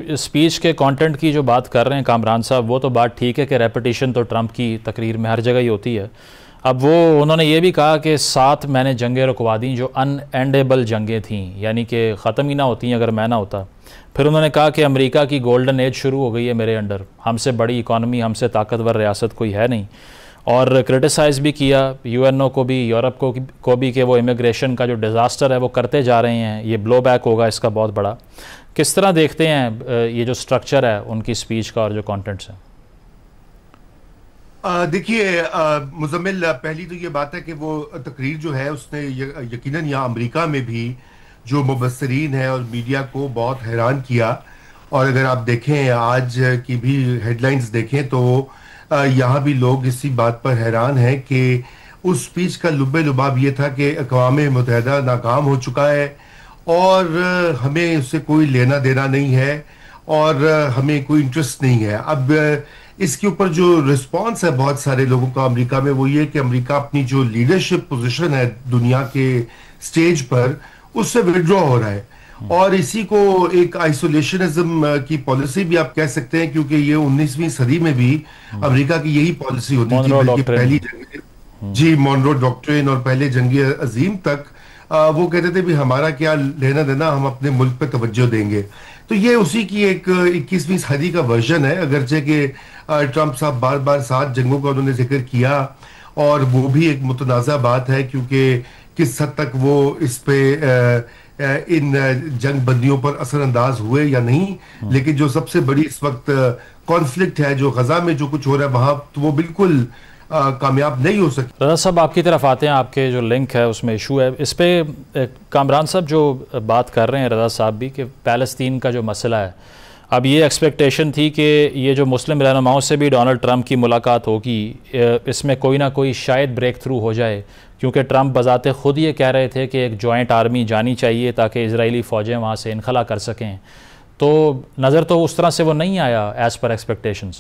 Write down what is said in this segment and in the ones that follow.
Speech کے content کی جو بات کر رہے ہیں کامران صاحب، وہ تو بات ٹھیک ہے کہ ریپیٹیشن تو ٹرمپ کی تقریر میں ہر جگہ ہی ہوتی ہے. اب انہوں نے یہ بھی کہا کہ 7 میں نے جنگیں رکوا دیں جو ان اینڈیبل جنگیں تھیں، یعنی کہ ختم ہی نہ ہوتی اگر میں نہ ہوتا. پھر انہوں نے کہا کہ امریکہ کی گولڈن ایج شروع ہو گئی ہے میرے انڈر، ہم سے بڑی اکانومی، ہم سے طاقتور ریاست کوئی ہے نہیں. اور کرٹیسائز بھی کیا یو این او کو بھی، یورپ کو بھی، کہ وہ امیگریشن کا جو ڈیزاسٹر ہے وہ کرتے جا رہے ہیں، یہ بلو بیک ہوگا اس کا بہت بڑا. کس طرح دیکھتے ہیں یہ جو سٹرکچر ہے ان کی سپیچ کا اور جو کانٹینٹس ہیں؟ دیکھیے مزمل، پہلی تو یہ بات ہے کہ وہ تقریر جو ہے اس نے یقیناً یہاں امریکہ میں بھی جو مبصرین ہیں اور میڈیا کو بہت حیران کیا. اور اگر آپ دیکھیں آج کی بھی ہیڈ لائنز دیکھیں تو یہاں بھی لوگ اسی بات پر حیران ہیں کہ اس سپیچ کا لب لباب یہ تھا کہ اقوام متحدہ ناکام ہو چکا ہے اور ہمیں اس سے کوئی لینا دینا نہیں ہے اور ہمیں کوئی انٹرسٹ نہیں ہے. اب اس کے اوپر جو رسپانس ہے بہت سارے لوگوں کا امریکہ میں وہ یہ کہ امریکہ اپنی جو لیڈرشپ پوزیشن ہے دنیا کے سٹیج پر اس سے وڈرا ہو رہا ہے. اور اسی کو ایک آئسولیشنزم کی پالیسی بھی آپ کہہ سکتے ہیں، کیونکہ یہ 19ویں صدی میں بھی امریکہ کی یہی پالیسی ہوتی تھی، بلکہ پہلی جنگ مونرو ڈاکٹرین اور پہلے جنگ عظیم تک وہ کہتے تھے بھی ہمارا کیا لینا دینا، ہم اپنے ملک پہ توجہ دیں گے. تو یہ اسی کی ایک 21ویں صدی کا ورژن ہے، اگرچہ کہ ٹرمپ صاحب بار بار 7 جنگوں کا انہوں نے ذکر کیا اور وہ بھی ایک متنازع بات ہے کیونکہ کس حد تک وہ اس پہ ان جنگ بندیوں پر اثر انداز ہوئے یا نہیں. لیکن جو سب سے بڑی اس وقت کانفلکٹ ہے جو غزہ میں جو کچھ ہو رہا ہے وہاں تو وہ بالکل کامیاب نہیں ہو سکتی. رضا صاحب آپ کی طرف آتے ہیں، آپ کے جو لنک ہے اس میں ایشو ہے اس پہ. کامران صاحب جو بات کر رہے ہیں رضا صاحب بھی کہ فلسطین کا جو مسئلہ ہے، اب یہ ایکسپیکٹیشن تھی کہ یہ جو مسلم رہنماؤں سے بھی ڈونلڈ ٹرمپ کی ملاقات ہوگی، اس میں کوئی نہ کوئی شاید بریک تھرو ہو جائے، کیونکہ ٹرمپ بذات خود یہ کہہ رہے تھے کہ ایک جوائنٹ آرمی جانی چاہیے تاکہ اسرائیلی فوجیں وہاں سے انخلا کر سکیں. تو نظر تو اس طرح سے وہ نہیں آیا ایز پر ایکسپیکٹیشنز.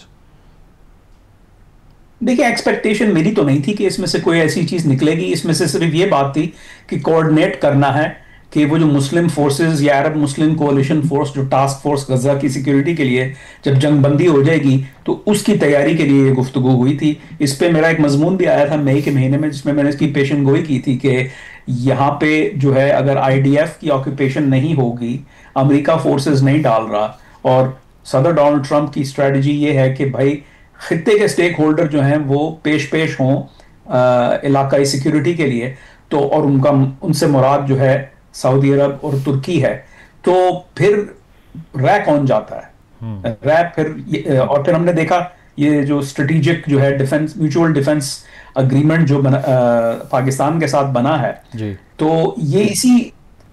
دیکھیں ایکسپیکٹیشن میری تو نہیں تھی کہ اس میں سے کوئی ایسی چیز نکلے گی. اس میں سے صرف یہ بات تھی کہ کوآرڈینیٹ کرنا ہے کہ وہ جو مسلم فورسز یا عرب مسلم کولیشن فورس جو ٹاسک فورس غزہ کی سیکیورٹی کے لیے جب جنگ بندی ہو جائے گی تو اس کی تیاری کے لیے یہ گفتگو ہوئی تھی. اس پہ میرا ایک مضمون بھی آیا تھا مئی کے مہینے میں جس میں نے اس کی پیشن گوئی کی تھی کہ یہاں پہ جو ہے اگر آئی ڈی ایف کی آکوپیشن نہیں ہوگی، امریکہ فورسز نہیں ڈال رہا، اور صدر ڈونلڈ ٹرمپ کی اسٹریٹجی یہ ہے کہ بھائی خطے کے سٹیک ہولڈر جو ہیں وہ پیش ہوں علاقائی سیکیورٹی کے لیے، تو اور ان سے مراد جو ہے سعودی عرب اور ترکی ہے، تو پھر رے کون جاتا ہے رے پھر. اور پھر ہم نے دیکھا یہ جو اسٹریٹجک جو ہے ڈیفنس میوچول ڈیفنس اگریمنٹ جو پاکستان کے ساتھ بنا ہے جی، تو یہ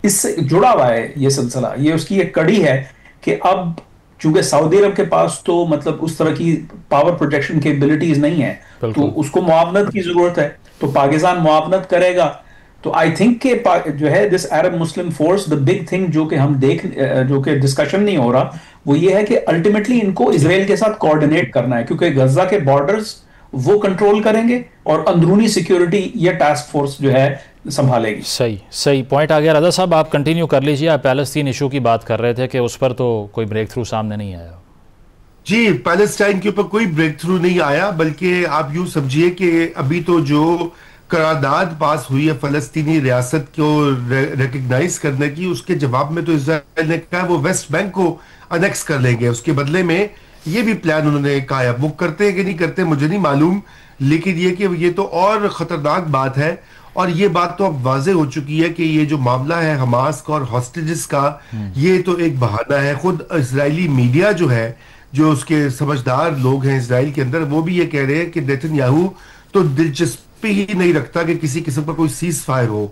اس سے جڑا ہوا ہے یہ سلسلہ. یہ اس کی ایک کڑی ہے کہ اب چونکہ سعودی عرب کے پاس تو مطلب اس طرح کی پاور پروجیکشن کی ایبلٹیز نہیں ہے، تو اس کو معاونت کی ضرورت ہے، تو پاکستان معاونت کرے گا. تو آئی تھنک کہ جو ہے دس عرب مسلم فورس دا بگ تھنگ جو کہ ہم جو کہ ڈسکشن نہیں ہو رہا وہ یہ ہے کہ الٹیمیٹلی ان کو اسرائیل کے ساتھ کوآرڈینیٹ کرنا ہے، کیونکہ غزہ کے بارڈرز وہ کنٹرول کریں گے اور اندرونی سیکیورٹی یہ ٹاسک فورس جو ہے سنبھالے گی. صحیح پوائنٹ آ گیا. رضا صاحب آپ کنٹینیو کر لیجیے، آپ پیلسٹین ایشو کی بات کر رہے تھے کہ اس پر تو کوئی بریک تھرو سامنے نہیں آیا. جی، پیلسٹائن کے اوپر کوئی بریک تھرو نہیں آیا، بلکہ آپ یوں سمجھیے کہ ابھی تو جو قرارداد پاس ہوئی ہے فلسطینی ریاست کو ریکگنائز کرنے کی، اس کے جواب میں تو اسرائیل نے کہا وہ ویسٹ بینک کو انیکس کر لیں گے. اس کے بدلے میں یہ بھی پلان انہوں نے کہا ہے، وہ کرتے ہیں کہ نہیں کرتے مجھے نہیں معلوم، لیکن یہ کہ یہ تو اور خطرناک بات ہے. اور یہ بات تو اب واضح ہو چکی ہے کہ یہ جو معاملہ ہے حماس کا اور ہاسٹیجز کا، یہ تو ایک بہانہ ہے. خود اسرائیلی میڈیا جو ہے، جو اس کے سمجھدار لوگ ہیں اسرائیل کے اندر، وہ بھی یہ کہہ رہے ہیں کہ نیتن یاہو تو دلچسپی ہی نہیں رکھتا کہ کسی قسم کا کوئی سیز فائر ہو.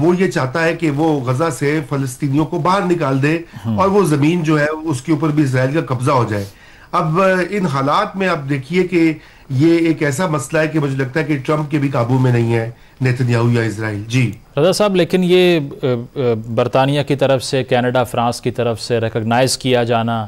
وہ یہ چاہتا ہے کہ وہ غزہ سے فلسطینیوں کو باہر نکال دے اور وہ زمین جو ہے اس کے اوپر بھی اسرائیل کا قبضہ ہو جائے. اب ان حالات میں آپ دیکھیے کہ یہ ایک ایسا مسئلہ ہے کہ مجھے لگتا ہے کہ ٹرمپ کے بھی قابو میں نہیں ہے نیتن یاہو یا اسرائیل. جی رضا صاحب، لیکن یہ برطانیہ کی طرف سے، کینیڈا، فرانس کی طرف سے ریکگنائز کیا جانا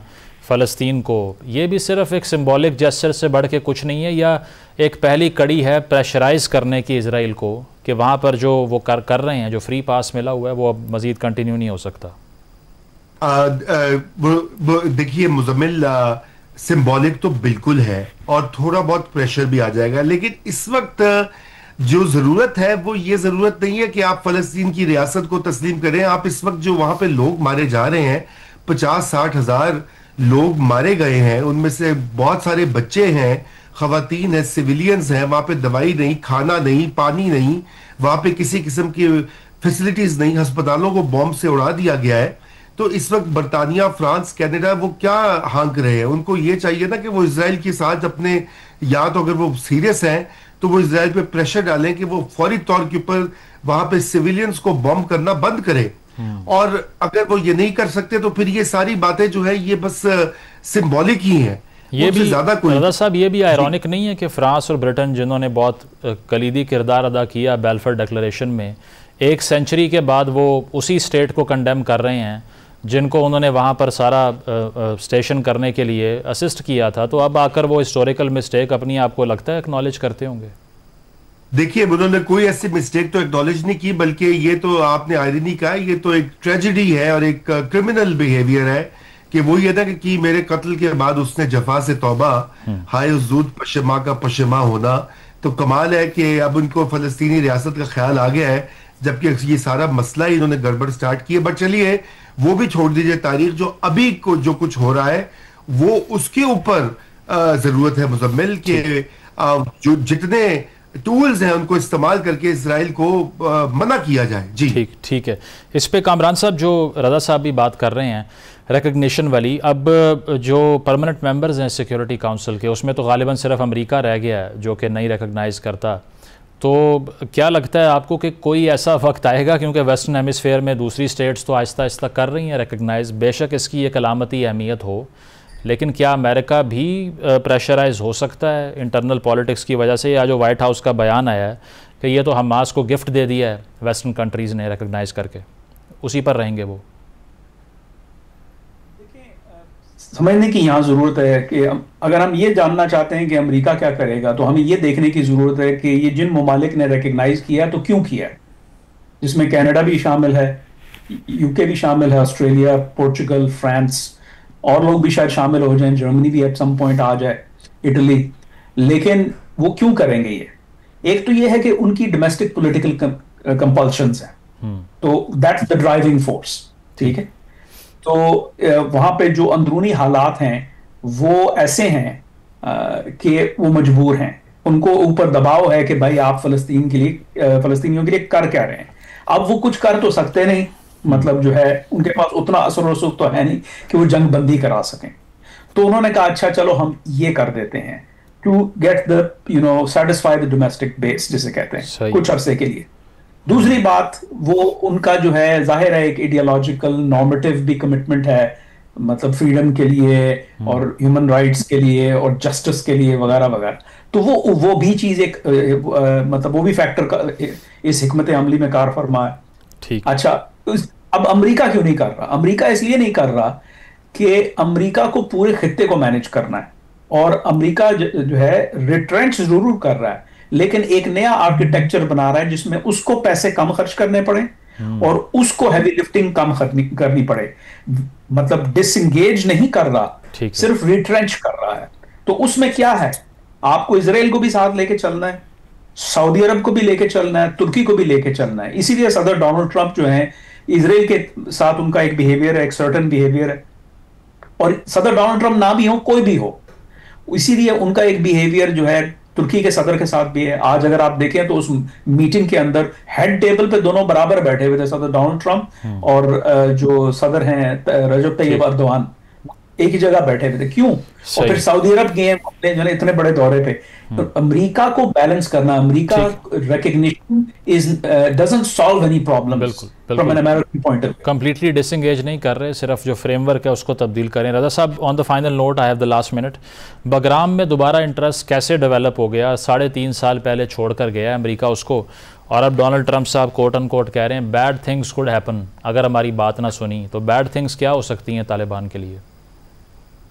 فلسطین کو، یہ بھی صرف ایک سمبولک جیسچر سے بڑھ کے کچھ نہیں ہے، یا ایک پہلی کڑی ہے پریشرائز کرنے کی اسرائیل کو کہ وہاں پر جو وہ کر رہے ہیں، جو فری پاس ملا ہوا ہے وہ اب مزید کنٹینیو نہیں ہو سکتا؟ دیکھیے مزمل، سمبولک تو بالکل ہے اور تھوڑا بہت پریشر بھی آ جائے گا، لیکن اس وقت جو ضرورت ہے وہ یہ ضرورت نہیں ہے کہ آپ فلسطین کی ریاست کو تسلیم کریں. آپ اس وقت جو وہاں پہ لوگ مارے جا رہے ہیں، 50-60 ہزار لوگ مارے گئے ہیں، ان میں سے بہت سارے بچے ہیں، خواتین ہیں، سویلینز ہیں. وہاں پہ دوائی نہیں، کھانا نہیں، پانی نہیں، وہاں پہ کسی قسم کی فیسلٹیز نہیں، ہسپتالوں کو بوم سے اڑا دیا گیا ہے. تو اس وقت برطانیہ، فرانس، کینیڈا وہ کیا ہانک رہے ہیں؟ ان کو یہ چاہیے نا کہ وہ اسرائیل کے ساتھ اپنے، یا تو اگر وہ سیریس ہیں تو وہ اسرائیل پہ پریشر ڈالیں کہ وہ فوری طور کے اوپر وہاں پہ سویلینز کو بم کرنا بند کرے. اور اگر وہ یہ نہیں کر سکتے تو پھر یہ ساری باتیں جو ہے یہ بس سمبولک ہی ہیں. یہ بھی رضا صاحب، یہ بھی آئرونک نہیں ہے کہ فرانس اور برٹن جنہوں نے بہت کلیدی کردار ادا کیا بیلفور ڈکلریشن میں، 1 سینچری کے بعد وہ اسی سٹیٹ کو کنڈیم کر رہے ہیں جن کو انہوں نے وہاں پر سارا اسٹیشن کرنے کے لیے اسسٹ کیا تھا، تو اب آ کر وہ ہسٹوریکل مسٹیک اپنی آپ کو لگتا ہے ایکنالج کرتے ہوں گے؟ دیکھیے انہوں نے کوئی ایسی مسٹیک تو ایکنالج نہیں کی، بلکہ یہ تو آپ نے آئرنی کہا، یہ تو ایک ٹریجڈی ہے اور ایک کرمنل بیہیویئر ہے کہ وہ یہ تھا کہ میرے قتل کے بعد اس نے جفا سے توبہ، ہائے اس زود پشما کا پشما ہونا. تو کمال ہے کہ اب ان کو فلسطینی ریاست کا خیال آ گیا ہے، جبکہ یہ سارا مسئلہ ہی انہوں نے گڑبڑ سٹارٹ کی ہے. بٹ چلیے وہ بھی چھوڑ دیجئے، تاریخ جو ابھی کو جو کچھ ہو رہا ہے وہ اس کے اوپر ضرورت ہے مزمل کہ جو جتنے ٹولز ہیں ان کو استعمال کر کے اسرائیل کو منع کیا جائے. جی ٹھیک ہے. اس پہ کامران صاحب جو رضا صاحب بھی بات کر رہے ہیں ریکگنیشن والی، اب جو پرماننٹ ممبرز ہیں سیکیورٹی کاؤنسل کے، اس میں تو غالباً صرف امریکہ رہ گیا ہے جو کہ نہیں ریکگنائز کرتا. تو کیا لگتا ہے آپ کو کہ کوئی ایسا وقت آئے گا، کیونکہ ویسٹرن ہیمسفیئر میں دوسری سٹیٹس تو آہستہ آہستہ کر رہی ہیں ریکگنائز، بے شک اس کی ایک علامتی اہمیت ہو، لیکن کیا امریکہ بھی پریشرائز ہو سکتا ہے انٹرنل پولیٹکس کی وجہ سے؟ یا جو وائٹ ہاؤس کا بیان آیا ہے کہ یہ تو حماس کو گفٹ دے دیا ہے ویسٹرن کنٹریز نے ریکگنائز کر کے، اسی پر رہیں گے وہ؟ سمجھنے کی یہاں ضرورت ہے کہ اگر ہم یہ جاننا چاہتے ہیں کہ امریکہ کیا کرے گا تو ہمیں یہ دیکھنے کی ضرورت ہے کہ یہ جن ممالک نے ریکگنائز کیا تو کیوں کیا ہے، جس میں کینیڈا بھی شامل ہے، یو کے بھی شامل ہے، آسٹریلیا، پورچگل، فرانس، اور لوگ بھی شاید شامل ہو جائیں، جرمنی بھی ایٹ سم پوائنٹ آ جائے، اٹلی. لیکن وہ کیوں کریں گے؟ یہ ایک تو یہ ہے کہ ان کی ڈومیسٹک پولیٹیکل کمپلشنز ہیں، تو دیٹس دا ڈرائیونگ فورس. ٹھیک ہے، تو وہاں پہ جو اندرونی حالات ہیں وہ ایسے ہیں کہ وہ مجبور ہیں، ان کو اوپر دباؤ ہے کہ بھائی آپ فلسطین کے لیے، فلسطینیوں کے لیے کر کیا رہے ہیں. اب وہ کچھ کر تو سکتے نہیں، مطلب جو ہے ان کے پاس اتنا اثر و رسوخ تو ہے نہیں کہ وہ جنگ بندی کرا سکیں. تو انہوں نے کہا اچھا چلو ہم یہ کر دیتے ہیں to get the satisfy the domestic base جسے کہتے ہیں، کچھ عرصے کے لیے. دوسری بات، وہ ان کا جو ہے ظاہر ہے ایک ایڈیالوجیکل نارمیٹو بھی کمٹمنٹ ہے، مطلب فریڈم کے لیے اور ہیومن رائٹس کے لیے اور جسٹس کے لیے وغیرہ وغیرہ. تو وہ بھی چیز ایک مطلب وہ بھی فیکٹر اس حکمت عملی میں کار فرما ہے. اچھا، اب امریکہ کیوں نہیں کر رہا؟ امریکہ اس لیے نہیں کر رہا کہ امریکہ کو پورے خطے کو مینج کرنا ہے، اور امریکہ جو ہے ریٹرینچ ضرور کر رہا ہے لیکن ایک نیا آرکیٹیکچر بنا رہا ہے جس میں اس کو پیسے کم خرچ کرنے پڑے اور اس کو ہیوی لفٹنگ کم کرنی پڑے. مطلب ڈس انگیج نہیں کر رہا، صرف ریٹرینچ کر رہا ہے. تو اس میں کیا ہے، آپ کو اسرائیل کو بھی ساتھ لے کے چلنا ہے، سعودی عرب کو بھی لے کے چلنا ہے، ترکی کو بھی لے کے چلنا ہے. اسی لیے صدر ڈونلڈ ٹرمپ جو ہیں، اسرائیل کے ساتھ ان کا ایک بیہیویئر ہے، ایک سرٹن بیہیویئر ہے، اور صدر ڈونلڈ ٹرمپ نہ بھی ہو، کوئی بھی ہو، اسی لیے ان کا ایک بیہیویئر جو ہے ترکی کے صدر کے ساتھ بھی ہے. آج اگر آپ دیکھیں تو اس میٹنگ کے اندر ہیڈ ٹیبل پہ دونوں برابر بیٹھے ہوئے تھے، صدر ڈونلڈ ٹرمپ اور جو صدر ہیں رجب طیب ایردوان، ایک ہی جگہ بیٹھے ہوئے تھے. کیوں؟ اور پھر سعودی عرب گئے جو ہے اتنے بڑے دورے پہ. تو امریکہ کو بیلنس کرنا، America recognition doesn't solve any problem from an American point of view. Completely disengage نہیں کر رہے، صرف جو فریم ورک ہے اس کو تبدیل کریں. رضا صاحب، on the final note, I have the last minute, Bagram میں دوبارہ انٹرسٹ کیسے ڈیولپ ہو گیا؟ 3.5 سال پہلے چھوڑ کر گیا امریکہ اس کو، اور اب ڈونلڈ ٹرمپ صاحب کوٹ ان کوٹ کہہ رہے ہیں بیڈ تھنگس کوڈ ہیپن، اگر ہماری بات نہ سنی تو بیڈ تھنگس کیا ہو سکتی ہیں طالبان کے لیے؟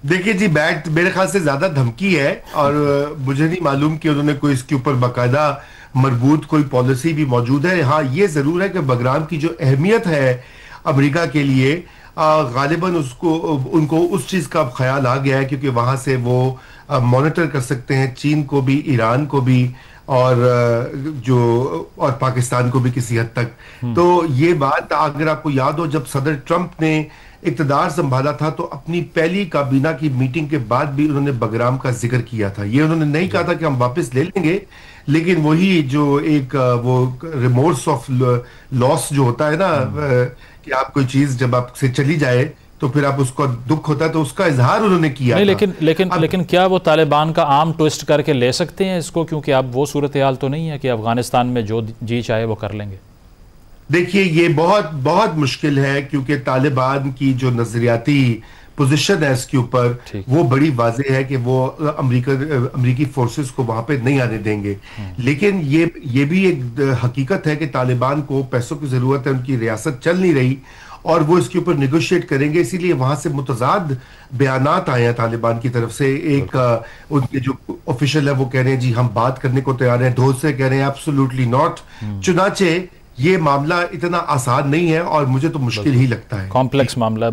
دیکھیے جی، بیٹ میرے خیال سے زیادہ دھمکی ہے، اور مجھے نہیں معلوم کہ انہوں نے کوئی اس کے اوپر باقاعدہ مربوط کوئی پالیسی بھی موجود ہے. ہاں یہ ضرور ہے کہ بگرام کی جو اہمیت ہے امریکہ کے لیے، غالباً ان کو اس چیز کا خیال آ گیا ہے کیونکہ وہاں سے وہ مانیٹر کر سکتے ہیں چین کو بھی، ایران کو بھی، اور پاکستان کو بھی کسی حد تک. تو یہ بات اگر آپ کو یاد ہو جب صدر ٹرمپ نے اقتدار سنبھالا تھا تو اپنی پہلی کابینہ کی میٹنگ کے بعد بھی انہوں نے بگرام کا ذکر کیا تھا. یہ انہوں نے نہیں کہا تھا کہ ہم واپس لے لیں گے، لیکن وہی جو ایک وہ ریمورس آف لاس جو ہوتا ہے نا، کہ آپ کوئی چیز جب آپ سے چلی جائے تو پھر آپ اس کو دکھ ہوتا ہے، تو اس کا اظہار انہوں نے کیا تھا. لیکن کیا وہ طالبان کا عام ٹوسٹ کر کے لے سکتے ہیں اس کو؟ کیونکہ اب وہ صورتحال تو نہیں ہے کہ افغانستان میں جو جی چاہے وہ کر لیں گے. دیکھیے یہ بہت بہت مشکل ہے کیونکہ طالبان کی جو نظریاتی پوزیشن ہے اس کے اوپر وہ بڑی واضح ہے کہ وہ امریکی فورسز کو وہاں پہ نہیں آنے دیں گے. لیکن یہ بھی ایک حقیقت ہے کہ طالبان کو پیسوں کی ضرورت ہے، ان کی ریاست چل نہیں رہی اور وہ اس کے اوپر نیگوشیٹ کریں گے. اسی لیے وہاں سے متضاد بیانات آئے ہیں طالبان کی طرف سے. ایک ان کے جو آفیشل ہے وہ کہہ رہے ہیں جی ہم بات کرنے کو تیار ہیں، دوسرے کہہ رہے ہیں ایبسولوٹلی ناٹ. چنانچہ یہ معاملہ اتنا آسان نہیں ہے اور مجھے تو مشکل ہی لگتا ہے. کمپلیکس معاملہ ہے.